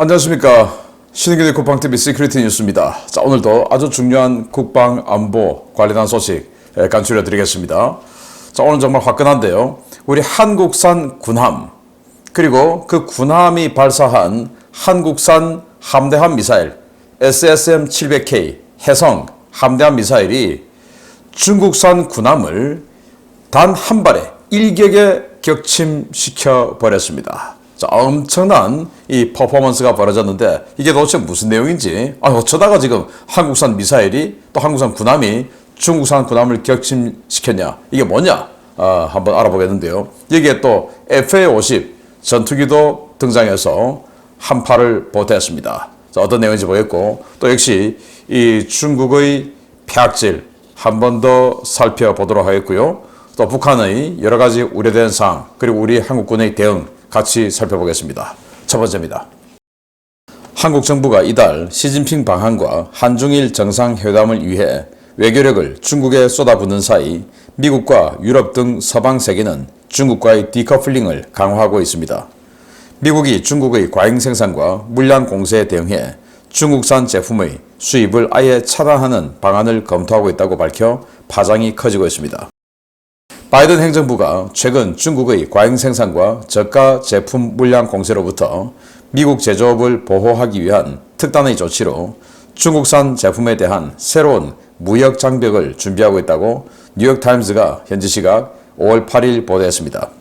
안녕하십니까. 신흥기대 국방TV 시크릿 뉴스입니다. 자, 오늘도 아주 중요한 국방 안보 관련한 소식 간추려 드리겠습니다. 자, 오늘 정말 화끈한데요. 우리 한국산 군함, 그리고 그 군함이 발사한 한국산 함대함 미사일 SSM-700K 해성 함대함 미사일이 중국산 군함을 단 한 발에 일격에 격침시켜 버렸습니다. 자, 엄청난 이 퍼포먼스가 벌어졌는데 이게 도대체 무슨 내용인지, 어쩌다가 지금 한국산 미사일이 또 한국산 군함이 중국산 군함을 격침시켰냐, 이게 뭐냐, 한번 알아보겠는데요. 여기에 또 FA-50 전투기도 등장해서 한파를 보태했습니다. 자, 어떤 내용인지 보겠고, 또 역시 이 중국의 폐악질 한 번 더 살펴보도록 하겠고요. 또 북한의 여러 가지 우려된 사항, 그리고 우리 한국군의 대응 같이 살펴보겠습니다. 첫 번째입니다. 한국 정부가 이달 시진핑 방한과 한중일 정상회담을 위해 외교력을 중국에 쏟아붓는 사이 미국과 유럽 등 서방 세계는 중국과의 디커플링을 강화하고 있습니다. 미국이 중국의 과잉 생산과 물량 공세에 대응해 중국산 제품의 수입을 아예 차단하는 방안을 검토하고 있다고 밝혀 파장이 커지고 있습니다. 바이든 행정부가 최근 중국의 과잉 생산과 저가 제품 물량 공세로부터 미국 제조업을 보호하기 위한 특단의 조치로 중국산 제품에 대한 새로운 무역 장벽을 준비하고 있다고 뉴욕타임즈가 현지 시각 5월 8일 보도했습니다.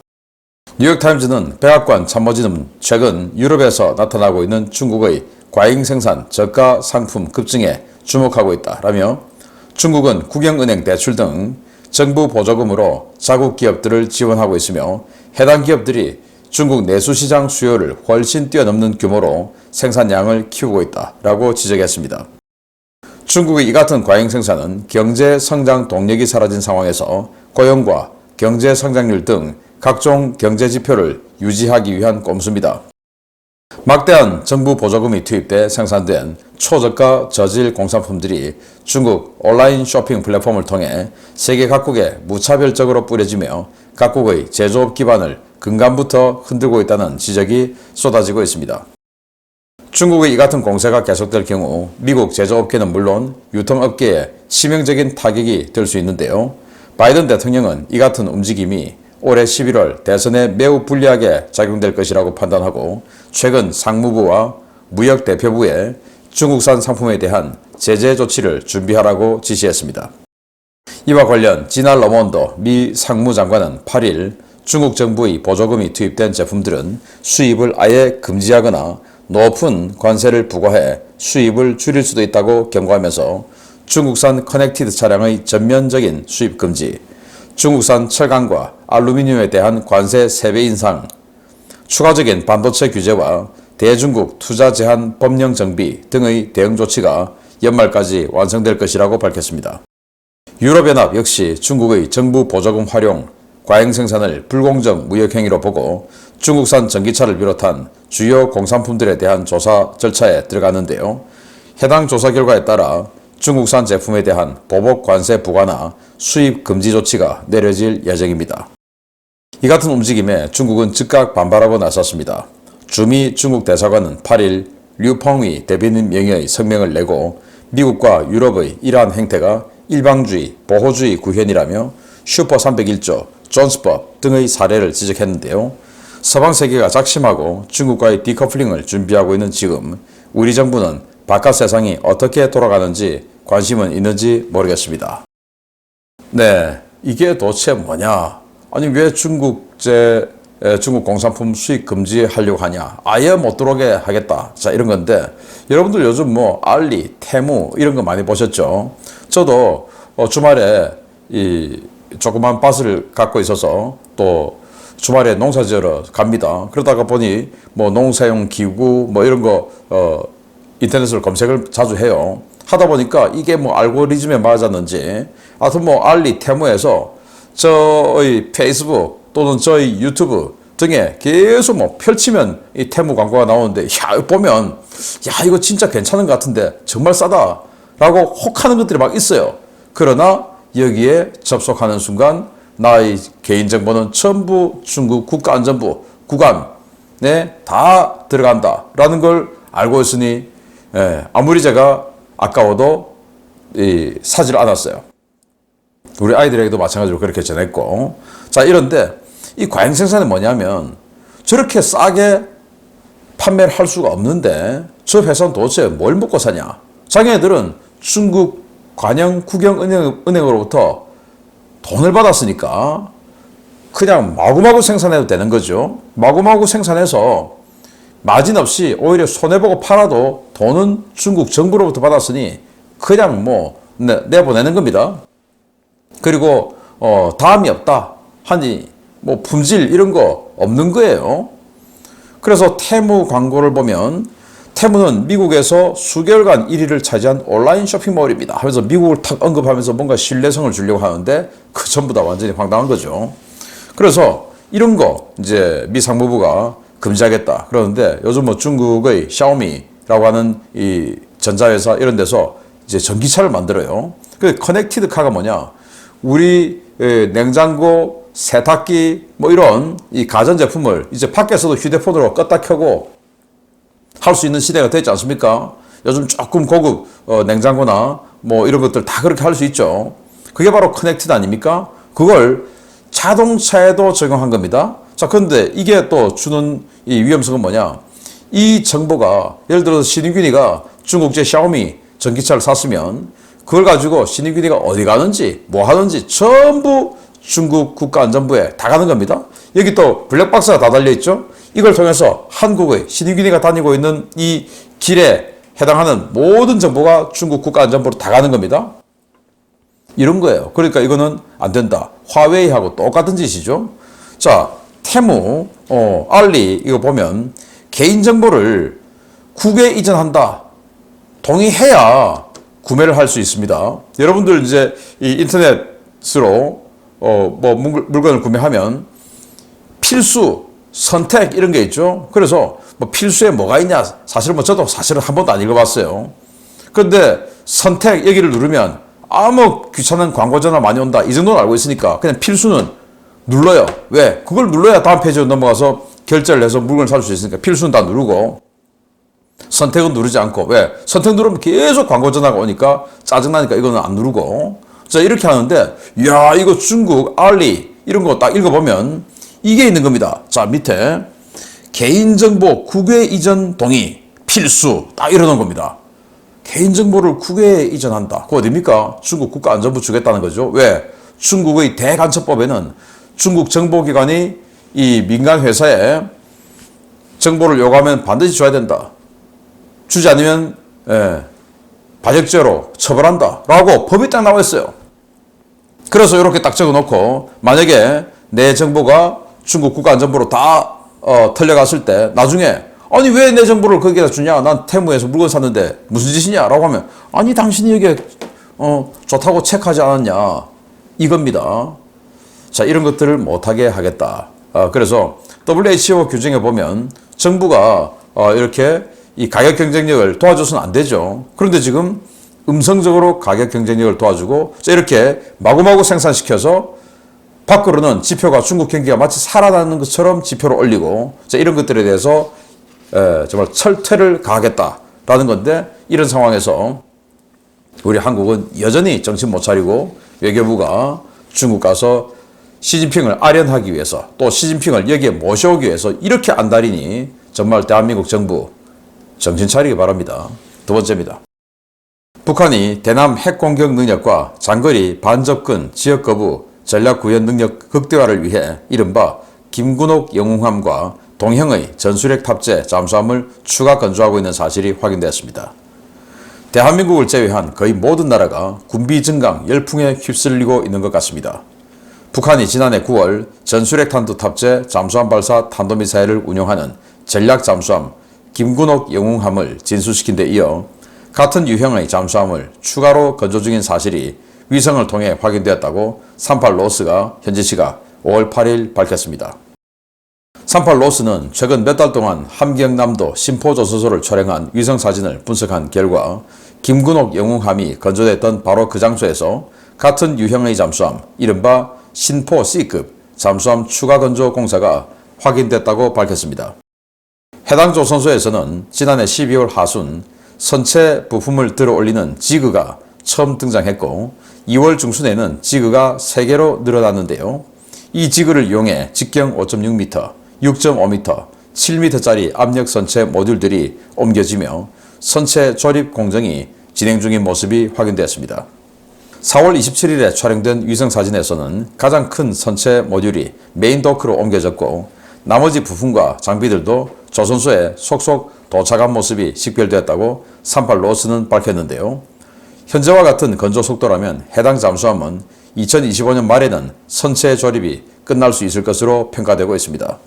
뉴욕타임즈는 백악관 참모진은 최근 유럽에서 나타나고 있는 중국의 과잉 생산 저가 상품 급증에 주목하고 있다라며 중국은 국영은행 대출 등 정부 보조금으로 자국 기업들을 지원하고 있으며 해당 기업들이 중국 내수시장 수요를 훨씬 뛰어넘는 규모로 생산량을 키우고 있다라고 지적했습니다. 중국의 이 같은 과잉 생산은 경제 성장 동력이 사라진 상황에서 고용과 경제 성장률 등 각종 경제 지표를 유지하기 위한 꼼수입니다. 막대한 정부 보조금이 투입돼 생산된 초저가 저질 공산품들이 중국 온라인 쇼핑 플랫폼을 통해 세계 각국에 무차별적으로 뿌려지며 각국의 제조업 기반을 근간부터 흔들고 있다는 지적이 쏟아지고 있습니다. 중국의 이 같은 공세가 계속될 경우 미국 제조업계는 물론 유통업계에 치명적인 타격이 될 수 있는데요. 바이든 대통령은 이 같은 움직임이 올해 11월 대선에 매우 불리하게 작용될 것이라고 판단하고 최근 상무부와 무역대표부에 중국산 상품에 대한 제재 조치를 준비하라고 지시했습니다. 이와 관련 지나 러몬더 미 상무장관은 8일 중국 정부의 보조금이 투입된 제품들은 수입을 아예 금지하거나 높은 관세를 부과해 수입을 줄일 수도 있다고 경고하면서 중국산 커넥티드 차량의 전면적인 수입 금지, 중국산 철강과 알루미늄에 대한 관세 3배 인상, 추가적인 반도체 규제와 대중국 투자 제한 법령 정비 등의 대응 조치가 연말까지 완성될 것이라고 밝혔습니다. 유럽연합 역시 중국의 정부 보조금 활용, 과잉 생산을 불공정 무역 행위로 보고 중국산 전기차를 비롯한 주요 공산품들에 대한 조사 절차에 들어갔는데요. 해당 조사 결과에 따라 중국산 제품에 대한 보복 관세 부과나 수입 금지 조치가 내려질 예정입니다. 이 같은 움직임에 중국은 즉각 반발하고 나섰습니다. 주미 중국 대사관은 8일 류펑위 대변인 명의의 성명을 내고 미국과 유럽의 이러한 행태가 일방주의, 보호주의 구현이라며 슈퍼 301조, 존스법 등의 사례를 지적했는데요. 서방 세계가 작심하고 중국과의 디커플링을 준비하고 있는 지금 우리 정부는 바깥 세상이 어떻게 돌아가는지 관심은 있는지 모르겠습니다. 네, 이게 도대체 뭐냐? 아니 왜 중국 공산품 수입 금지하려고 하냐? 아예 못 들어오게 하겠다. 자, 이런 건데 여러분들 요즘 뭐 알리, 테무 이런 거 많이 보셨죠? 저도 주말에 이 조그만 밭을 갖고 있어서 또 주말에 농사 지으러 갑니다. 그러다가 보니 뭐 농사용 기구 뭐 이런 거 인터넷으로 검색을 자주 해요. 하다 보니까 이게 뭐 알고리즘에 맞았는지 하여튼 뭐 알리, 테무에서 저희 페이스북 또는 저희 유튜브 등에 계속 뭐 펼치면 이 테무 광고가 나오는데 야, 보면 야, 이거 진짜 괜찮은 것 같은데 정말 싸다 라고 혹하는 것들이 막 있어요. 그러나 여기에 접속하는 순간 나의 개인정보는 전부 중국 국가안전부 구간에 다 들어간다라는 걸 알고 있으니 아무리 제가 아까워도 사지를 않았어요. 우리 아이들에게도 마찬가지로 그렇게 전했고. 자, 이런데 이 과잉 생산이 뭐냐면 저렇게 싸게 판매를 할 수가 없는데 저 회사는 도대체 뭘 먹고 사냐. 자기네들은 중국 관영 국영은행으로부터 돈을 받았으니까 그냥 마구마구 생산해도 되는 거죠. 마구마구 생산해서 마진 없이 오히려 손해보고 팔아도 돈은 중국 정부로부터 받았으니 그냥 뭐 내보내는 겁니다. 그리고 다음이 없다 하니 뭐 품질 이런 거 없는 거예요. 그래서 테무 광고를 보면 테무는 미국에서 수개월간 1위를 차지한 온라인 쇼핑몰입니다 하면서 미국을 탁 언급하면서 뭔가 신뢰성을 주려고 하는데 그 전부 다 완전히 황당한 거죠. 그래서 이런 거 이제 미 상무부가 금지하겠다 그러는데 요즘 뭐 중국의 샤오미라고 하는 이 전자회사 이런 데서 이제 전기차를 만들어요. 그 커넥티드 카가 뭐냐? 우리 냉장고, 세탁기 뭐 이런 이 가전제품을 이제 밖에서도 휴대폰으로 껐다 켜고 할 수 있는 시대가 됐지 않습니까? 요즘 조금 고급 냉장고나 뭐 이런 것들 다 그렇게 할 수 있죠. 그게 바로 커넥티드 아닙니까? 그걸 자동차에도 적용한 겁니다. 자, 그런데 이게 또 주는 이 위험성은 뭐냐? 이 정보가 예를 들어서 신인균이가 중국제 샤오미 전기차를 샀으면 그걸 가지고 신인균이가 어디 가는지 뭐 하는지 전부 중국 국가안전부에 다 가는 겁니다. 여기 또 블랙박스가 다 달려있죠. 이걸 통해서 한국의 신인균이가 다니고 있는 이 길에 해당하는 모든 정보가 중국 국가안전부로 다 가는 겁니다. 이런 거예요. 그러니까 이거는 안 된다. 화웨이하고 똑같은 짓이죠. 자, 테무, 알리 이거 보면 개인정보를 국외에 이전한다. 동의해야 구매를 할 수 있습니다. 여러분들 이제 이 인터넷으로 뭐 물건을 구매하면 필수, 선택 이런 게 있죠. 그래서 뭐 필수에 뭐가 있냐? 사실은 뭐 저도 사실은 한 번도 안 읽어봤어요. 그런데 선택 여기를 누르면 아무 귀찮은 광고 전화 많이 온다. 이 정도는 알고 있으니까 그냥 필수는 눌러요. 왜? 그걸 눌러야 다음 페이지로 넘어가서 결제를 해서 물건을 살 수 있으니까 필수는 다 누르고 선택은 누르지 않고. 왜? 선택 누르면 계속 광고 전화가 오니까 짜증나니까 이거는 안 누르고. 자, 이렇게 하는데 야, 이거 중국 알리 이런 거 딱 읽어보면 이게 있는 겁니다. 자, 밑에 개인정보 국외 이전 동의 필수 딱 이러는 겁니다. 개인정보를 국외에 이전한다. 그거 어딥니까? 중국 국가안전부 주겠다는 거죠. 왜? 중국의 대간첩법에는 중국 정보기관이 이 민간 회사에 정보를 요구하면 반드시 줘야 된다. 주지 않으면 반역죄로 처벌한다. 라고 법이 딱 나와 있어요. 그래서 이렇게 딱 적어놓고 만약에 내 정보가 중국 국가안전부로 다 털려갔을 때 나중에 아니 왜 내 정보를 거기다 주냐? 난 테무에서 물건 샀는데 무슨 짓이냐? 라고 하면 아니 당신이 여기에 좋다고 체크하지 않았냐? 이겁니다. 자, 이런 것들을 못하게 하겠다. 그래서 WHO 규정에 보면 정부가 이렇게 이 가격 경쟁력을 도와줘서는 안 되죠. 그런데 지금 음성적으로 가격 경쟁력을 도와주고 이렇게 마구마구 생산시켜서 밖으로는 지표가 중국 경기가 마치 살아나는 것처럼 지표를 올리고 이런 것들에 대해서 정말 철퇴를 가하겠다라는 건데 이런 상황에서 우리 한국은 여전히 정신 못 차리고 외교부가 중국 가서 시진핑을 아련하기 위해서 또 시진핑을 여기에 모셔오기 위해서 이렇게 안달이니 정말 대한민국 정부 정신 차리기 바랍니다. 두 번째입니다. 북한이 대남 핵 공격 능력과 장거리 반접근 지역 거부 전략 구현 능력 극대화를 위해 이른바 김군옥 영웅함과 동형의 전술핵 탑재 잠수함을 추가 건조하고 있는 사실이 확인되었습니다. 대한민국을 제외한 거의 모든 나라가 군비 증강 열풍에 휩쓸리고 있는 것 같습니다. 북한이 지난해 9월 전술핵 탄두 탑재 잠수함 발사 탄도미사일을 운용하는 전략 잠수함 김군옥 영웅함을 진수시킨 데 이어 같은 유형의 잠수함을 추가로 건조 중인 사실이 위성을 통해 확인되었다고 38로스가 현지 시각 5월 8일 밝혔습니다. 38로스는 최근 몇 달 동안 함경남도 심포조소소를 촬영한 위성 사진을 분석한 결과 김군옥 영웅함이 건조됐던 바로 그 장소에서 같은 유형의 잠수함, 이른바 신포 C급 잠수함 추가 건조 공사가 확인됐다고 밝혔습니다. 해당 조선소에서는 지난해 12월 하순 선체 부품을 들어 올리는 지그가 처음 등장했고 2월 중순에는 지그가 3개로 늘어났는데요. 이 지그를 이용해 직경 5.6m, 6.5m, 7m짜리 압력 선체 모듈들이 옮겨지며 선체 조립 공정이 진행 중인 모습이 확인되었습니다. 4월 27일에 촬영된 위성사진에서는 가장 큰 선체 모듈이 메인 도크로 옮겨졌고 나머지 부품과 장비들도 조선소에 속속 도착한 모습이 식별되었다고 38로스는 밝혔는데요. 현재와 같은 건조 속도라면 해당 잠수함은 2025년 말에는 선체 조립이 끝날 수 있을 것으로 평가되고 있습니다.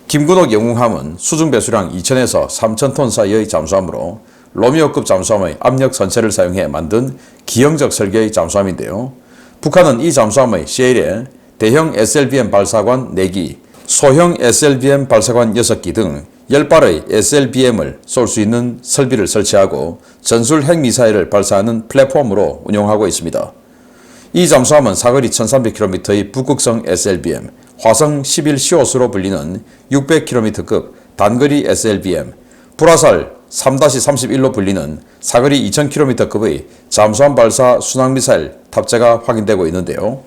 김군옥 영웅함은 수중 배수량 2,000에서 3,000톤 사이의 잠수함으로 로미오급 잠수함의 압력 선체를 사용해 만든 기형적 설계의 잠수함인데요. 북한은 이 잠수함의 CL에 대형 SLBM 발사관 4기, 소형 SLBM 발사관 6기 등 10발의 SLBM을 쏠 수 있는 설비를 설치하고 전술 핵미사일을 발사하는 플랫폼으로 운용하고 있습니다. 이 잠수함은 사거리 1300km의 북극성 SLBM, 화성 11시옷으로 불리는 600km급 단거리 SLBM, 불화살 3-31로 불리는 사거리 2000km급의 잠수함 발사 순항미사일 탑재가 확인되고 있는데요.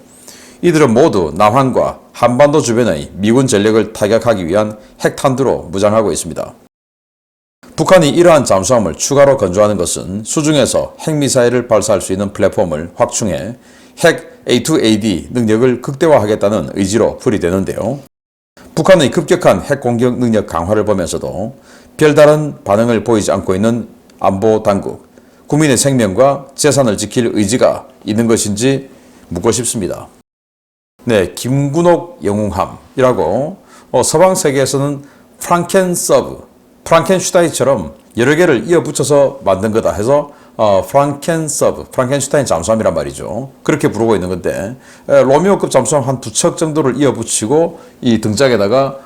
이들은 모두 남한과 한반도 주변의 미군 전력을 타격하기 위한 핵탄두로 무장하고 있습니다. 북한이 이러한 잠수함을 추가로 건조하는 것은 수중에서 핵미사일을 발사할 수 있는 플랫폼을 확충해 핵 A2AD 능력을 극대화하겠다는 의지로 풀이되는데요. 북한의 급격한 핵 공격 능력 강화를 보면서도 별다른 반응을 보이지 않고 있는 안보 당국, 국민의 생명과 재산을 지킬 의지가 있는 것인지 묻고 싶습니다. 네, 김군옥 영웅함이라고 서방 세계에서는 프랑켄서브, 프랑켄슈타인처럼 여러 개를 이어붙여서 만든 거다 해서 프랑켄서브, 프랑켄슈타인 잠수함이란 말이죠. 그렇게 부르고 있는 건데 로미오급 잠수함 한 2척 정도를 이어붙이고 이 등짝에다가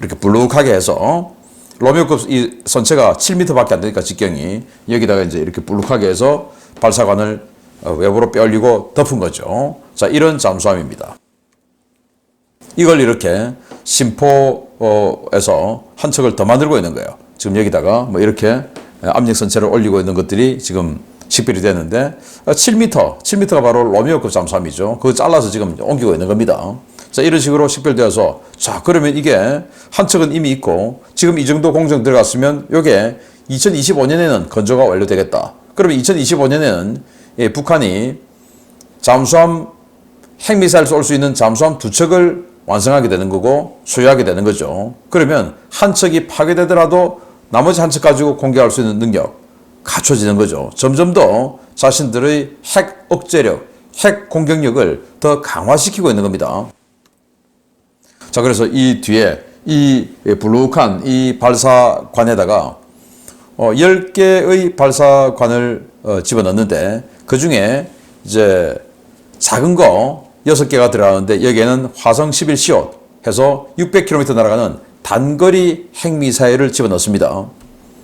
이렇게 불룩하게 해서 로미오급 이 선체가 7m밖에 안 되니까 직경이 여기다가 이제 이렇게 불룩하게 해서 발사관을 외부로 빼올리고 덮은 거죠. 자, 이런 잠수함입니다. 이걸 이렇게 심포에서 한 척을 더 만들고 있는 거예요. 지금 여기다가 뭐 이렇게 압력 선체를 올리고 있는 것들이 지금 식별이 되는데 7m가 바로 로미오급 잠수함이죠. 그거 잘라서 지금 옮기고 있는 겁니다. 자, 이런 식으로 식별되어서 자, 그러면 이게 한 척은 이미 있고 지금 이 정도 공정 들어갔으면 이게 2025년에는 건조가 완료되겠다. 그러면 2025년에는 북한이 잠수함 핵미사일 쏠 수 있는 잠수함 2척을 완성하게 되는 거고 소유하게 되는 거죠. 그러면 한 척이 파괴되더라도 나머지 한 척 가지고 공격할 수 있는 능력 갖춰지는 거죠. 점점 더 자신들의 핵 억제력, 핵 공격력을 더 강화시키고 있는 겁니다. 자, 그래서 이 뒤에 이 불룩한 이 발사관에다가 10개의 발사관을 집어넣는데 그 중에 이제 작은 거 6개가 들어가는데 여기에는 화성 11시옷 해서 600km 날아가는 단거리 핵미사일을 집어넣습니다.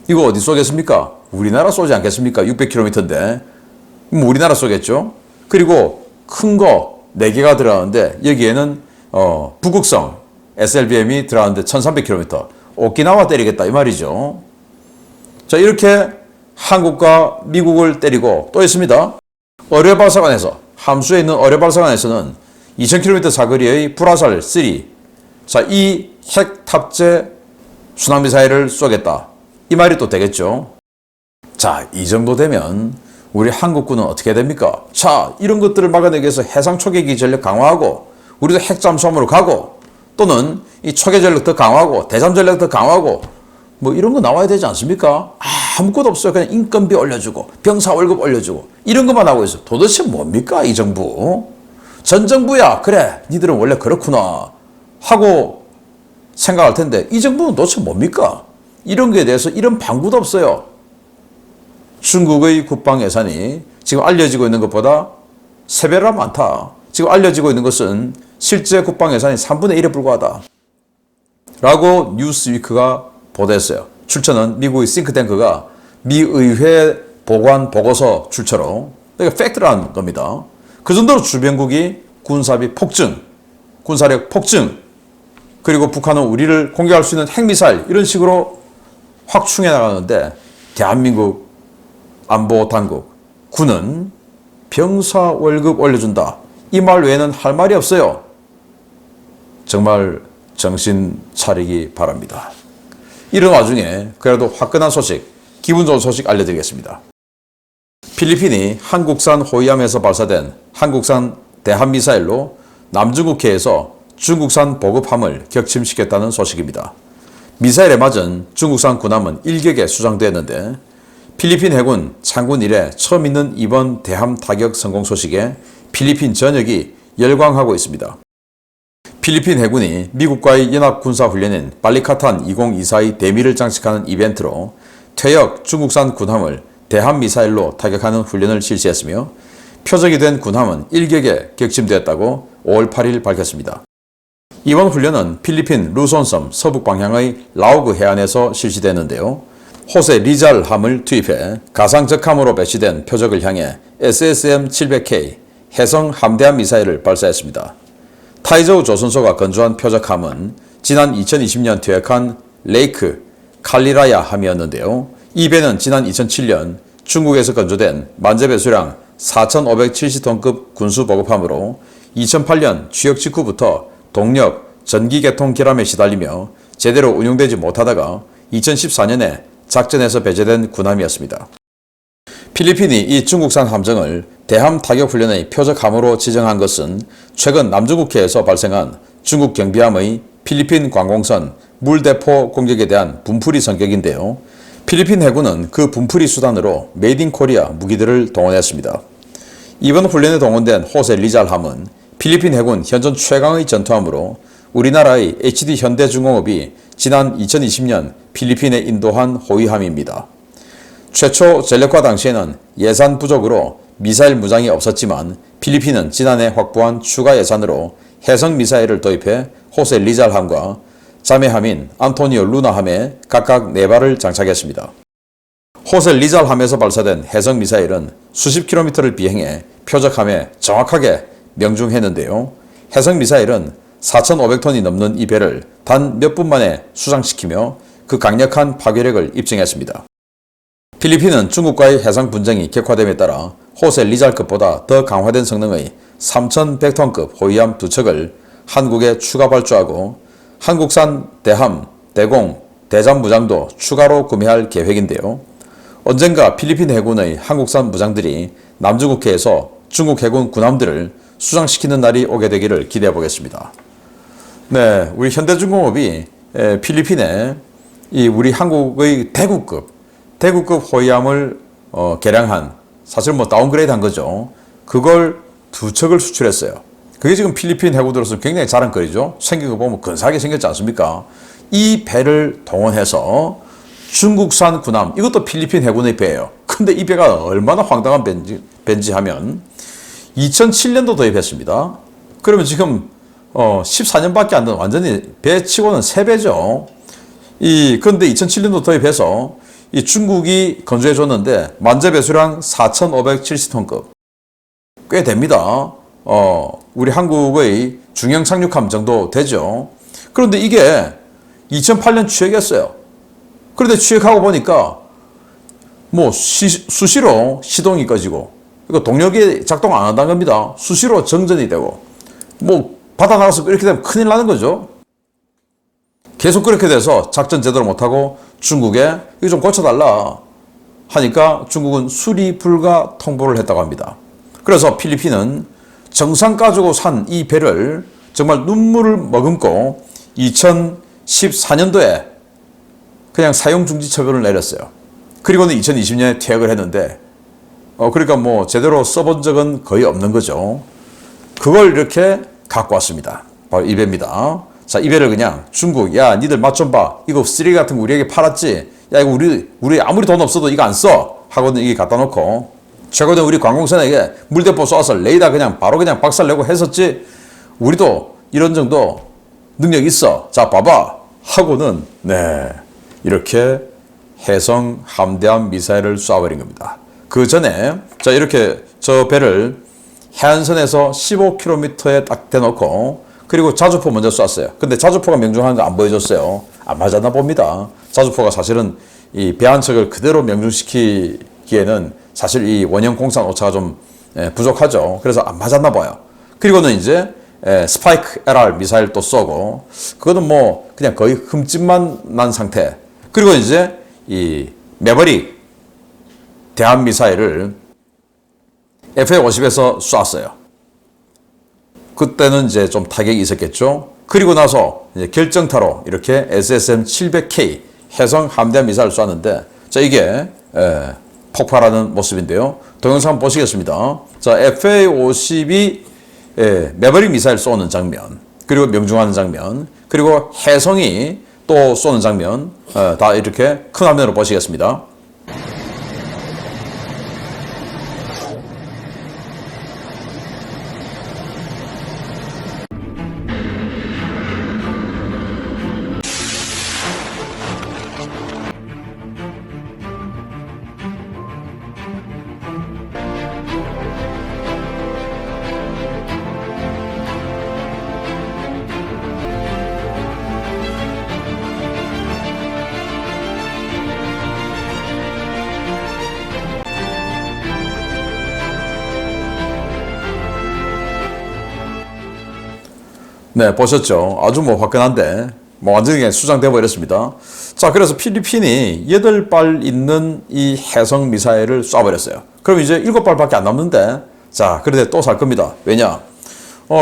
이거 어디 쏘겠습니까? 우리나라 쏘지 않겠습니까? 600km인데 우리나라 쏘겠죠. 그리고 큰 거 4개가 들어가는데 여기에는 북극성 SLBM이 들어가는데 1300km 오키나와 때리겠다 이 말이죠. 자, 이렇게 한국과 미국을 때리고 또 있습니다. 어뢰발사관에서 함수에 있는 어뢰발사관에서는 2000km 사거리의 불화살 3 자, 이 핵 탑재 순항미사일을 쏘겠다 이 말이 또 되겠죠. 자, 이 정도 되면 우리 한국군은 어떻게 됩니까? 자, 이런 것들을 막아내기 위해서 해상 초계기 전력 강화하고 우리도 핵잠수함으로 가고 또는 이 초계 전력 더 강화하고 대잠 전력 더 강화하고 뭐 이런 거 나와야 되지 않습니까? 아무것도 없어요. 그냥 인건비 올려주고 병사 월급 올려주고 이런 것만 하고 있어. 도대체 뭡니까 이 정부? 전 정부야 그래 니들은 원래 그렇구나 하고 생각할 텐데 이 정부는 도대체 뭡니까? 이런 거에 대해서 이런 방구도 없어요. 중국의 국방 예산이 지금 알려지고 있는 것보다 3배나 많다. 지금 알려지고 있는 것은 실제 국방 예산이 3분의 1에 불과하다. 라고 뉴스위크가 보도했어요. 출처는 미국의 싱크탱크가 미 의회 보관 보고서 출처로 이게 팩트라는 겁니다. 그 정도로 주변국이 군사비 폭증, 군사력 폭증 그리고 북한은 우리를 공격할 수 있는 핵미사일 이런 식으로 확충해 나가는데 대한민국 안보 당국, 군은 병사 월급 올려준다. 이 말 외에는 할 말이 없어요. 정말 정신 차리기 바랍니다. 이런 와중에 그래도 화끈한 소식, 기분 좋은 소식 알려드리겠습니다. 필리핀이 한국산 호위함에서 발사된 한국산 대한미사일로 남중국해에서 중국산 보급함을 격침시켰다는 소식입니다. 미사일에 맞은 중국산 군함은 일격에 수장됐는데 필리핀 해군 창군 이래 처음 있는 이번 대함 타격 성공 소식에 필리핀 전역이 열광하고 있습니다. 필리핀 해군이 미국과의 연합군사훈련인 발리카탄 2024의 대미를 장식하는 이벤트로 퇴역 중국산 군함을 대함미사일로 타격하는 훈련을 실시했으며 표적이 된 군함은 일격에 격침되었다고 5월 8일 밝혔습니다. 이번 훈련은 필리핀 루손섬 서북 방향의 라오그 해안에서 실시됐는데요. 호세 리잘함을 투입해 가상 적함으로 배치된 표적을 향해 SSM-700K 해성 함대함 미사일을 발사했습니다. 타이저우 조선소가 건조한 표적함은 지난 2020년 퇴역한 레이크 칼리라야 함이었는데요. 이 배는 지난 2007년 중국에서 건조된 만재배수량 4,570톤급 군수보급함으로 2008년 취역 직후부터 동력, 전기계통 결함에 시달리며 제대로 운용되지 못하다가 2014년에 작전에서 배제된 군함이었습니다. 필리핀이 이 중국산 함정을 대함 타격 훈련의 표적함으로 지정한 것은 최근 남중국해에서 발생한 중국 경비함의 필리핀 관공선 물대포 공격에 대한 분풀이 성격인데요. 필리핀 해군은 그 분풀이 수단으로 메이드 인 코리아 무기들을 동원했습니다. 이번 훈련에 동원된 호세 리잘함은 필리핀 해군 현존 최강의 전투함으로 우리나라의 HD 현대중공업이 지난 2020년 필리핀에 인도한 호위함입니다. 최초 전력화 당시에는 예산 부족으로 미사일 무장이 없었지만 필리핀은 지난해 확보한 추가 예산으로 해성 미사일을 도입해 호세 리잘함과 자매함인 안토니오 루나함에 각각 4발을 장착했습니다. 호세 리잘함에서 발사된 해성 미사일은 수십 킬로미터를 비행해 표적함에 정확하게 명중했는데요. 해성 미사일은 4,500톤이 넘는 이 배를 단 몇 분 만에 수상시키며 그 강력한 파괴력을 입증했습니다. 필리핀은 중국과의 해상 분쟁이 격화됨에 따라 호세 리잘급보다 더 강화된 성능의 3,100톤급 호위함 2척을 한국에 추가 발주하고 한국산 대함, 대공, 대잠 무장도 추가로 구매할 계획인데요. 언젠가 필리핀 해군의 한국산 무장들이 남중국해에서 중국 해군 군함들을 수상시키는 날이 오게 되기를 기대해 보겠습니다. 네, 우리 현대중공업이 필리핀에 우리 한국의 대구급 호위함을 개량한, 사실 다운그레이드 한 거죠. 그걸 2척을 수출했어요. 그게 지금 필리핀 해군으로서 굉장히 자랑거리죠. 생긴 거 보면 근사하게 생겼지 않습니까? 이 배를 동원해서 중국산 군함, 이것도 필리핀 해군의 배예요. 근데 이 배가 얼마나 황당한 배인지 하면 2007년도 도입했습니다. 그러면 지금 14년밖에 안 된 완전히 배치고는 3배죠. 그런데 2007년도 도입해서 이 중국이 건조해 줬는데 만재배수량 4,570톤급 꽤 됩니다. 우리 한국의 중형 착륙함 정도 되죠. 그런데 이게 2008년 취역했어요. 그런데 취역하고 보니까 수시로 시동이 꺼지고 이거 동력이 작동 안 한다는 겁니다. 수시로 정전이 되고 바다 나가서 이렇게 되면 큰일 나는 거죠. 계속 그렇게 돼서 작전 제대로 못하고 중국에 이거 좀 고쳐달라 하니까 중국은 수리 불가 통보를 했다고 합니다. 그래서 필리핀은 정상 가지고 산 이 배를 정말 눈물을 머금고 2014년도에 그냥 사용 중지 처분을 내렸어요. 그리고는 2020년에 퇴역을 했는데 그러니까 제대로 써본 적은 거의 없는 거죠. 그걸 이렇게 갖고 왔습니다. 바로 이 배입니다. 자, 이 배를 그냥 중국, 야, 니들 맛 좀 봐. 이거 쓰레기 같은 거 우리에게 팔았지? 야, 이거 우리 아무리 돈 없어도 이거 안 써. 하고는 이게 갖다 놓고, 최근에 우리 관공선에게 물대포 쏴서 레이더 바로 박살내고 했었지? 우리도 이런 정도 능력 있어. 자, 봐봐. 하고는, 이렇게 해성 함대함 미사일을 쏴버린 겁니다. 그 전에, 이렇게 저 배를 해안선에서 15km에 딱 대놓고 그리고 자주포 먼저 쐈어요. 근데 자주포가 명중하는 거 안 보여줬어요. 안 맞았나 봅니다. 자주포가 사실은 이 배 한 척을 그대로 명중시키기에는 사실 이 원형 공산 오차가 좀 부족하죠. 그래서 안 맞았나 봐요. 그리고는 이제 스파이크 LR 미사일 또 쏘고, 그거는 뭐 그냥 거의 흠집만 난 상태. 그리고 이제 이 매버릭 대함 미사일을 FA-50에서 쐈어요. 그때는 이제 좀 타격이 있었겠죠. 그리고 나서 이제 결정타로 이렇게 SSM-700K 해성 함대함 미사일을 쐈는데, 자, 이게 폭발하는 모습인데요. 동영상 보시겠습니다. 자, FA-50이 매버릭 미사일 쏘는 장면, 그리고 명중하는 장면, 그리고 해성이 또 쏘는 장면, 다 이렇게 큰 화면으로 보시겠습니다. 네, 보셨죠? 아주 뭐 화끈한데, 뭐 완전히 수장돼 버렸습니다. 자, 그래서 필리핀이 8발 있는 이 해성 미사일을 쏴버렸어요. 그럼 이제 7발밖에 안 남는데, 자, 그런데 또 살 겁니다. 왜냐?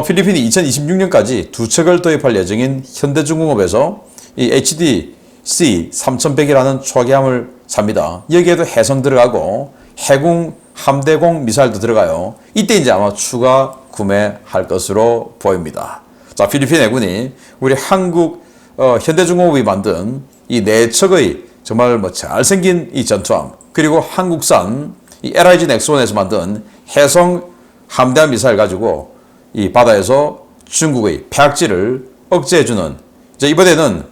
필리핀이 2026년까지 2척을 도입할 예정인 현대중공업에서 이 HDC 3100이라는 초계함을 삽니다. 여기에도 해성 들어가고 해군 함대공 미사일도 들어가요. 이때 이제 아마 추가 구매할 것으로 보입니다. 자, 필리핀 해군이 우리 한국 현대중공업이 만든 이 4척의 정말 뭐 잘생긴 이 전투함, 그리고 한국산 이 LIG 넥스원에서 만든 해성 함대함 미사일 가지고 이 바다에서 중국의 폐악지를 억제해주는, 이제 이번에는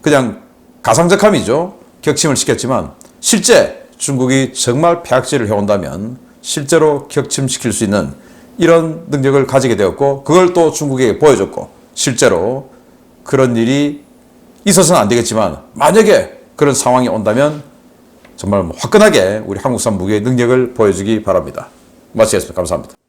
그냥 가상적함이죠. 격침을 시켰지만 실제 중국이 정말 폐악지를 해온다면 실제로 격침시킬 수 있는 이런 능력을 가지게 되었고, 그걸 또 중국에게 보여줬고, 실제로 그런 일이 있어서는 안 되겠지만 만약에 그런 상황이 온다면 정말 화끈하게 우리 한국산 무기의 능력을 보여주기 바랍니다. 마치겠습니다. 감사합니다.